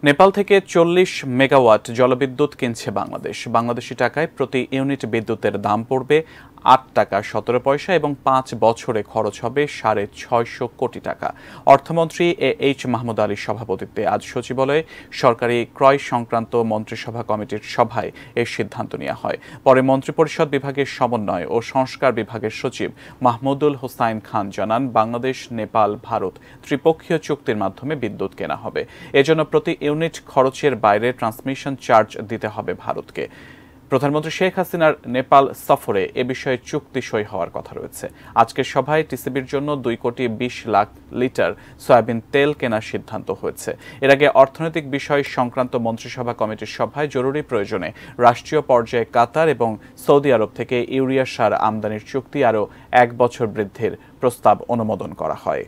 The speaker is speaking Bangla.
নেপাল থেকে ৪০ মেগাওয়াট জলবিদ্যুৎ কিনছে বাংলাদেশ। বাংলাদেশি টাকায় প্রতি ইউনিট বিদ্যুতের দাম পড়বে ৮ টাকা ১৭ পয়সা এবং ৫ বছরে খরচ হবে ৬৫০ কোটি টাকা। অর্থমন্ত্রী এইচ মাহমুদ আলীর সভাপতিত্বে আজ সচিবালয়ে সরকারি ক্রয় সংক্রান্ত মন্ত্রিসভা কমিটির সভায় এর সিদ্ধান্ত নেওয়া হয়। পরে মন্ত্রিপরিষদ বিভাগের সমন্বয় ও সংস্কার বিভাগের সচিব মাহমুদুল হোসাইন খান জানান, বাংলাদেশ, নেপাল, ভারত ত্রিপক্ষীয় চুক্তির মাধ্যমে বিদ্যুৎ কেনা হবে। এজন্য প্রতি ইউনিট খরচের বাইরে ট্রান্সমিশন চার্জ দিতে হবে ভারতকে। প্রধানমন্ত্রী শেখ হাসিনার নেপাল সফরে এ বিষয়ে চুক্তি সই হওয়ার কথা রয়েছে। আজকের সভায় টিসিবির জন্য ২,২০,০০,০০০ লিটার সয়াবিন তেল কেনার সিদ্ধান্ত হয়েছে। এর আগে অর্থনৈতিক বিষয় সংক্রান্ত মন্ত্রিসভা কমিটির সভায় জরুরি প্রয়োজনে রাষ্ট্রীয় পর্যায়ে কাতার এবং সৌদি আরব থেকে ইউরিয়া সার আমদানির চুক্তি আরও ১ বছর বৃদ্ধির প্রস্তাব অনুমোদন করা হয়।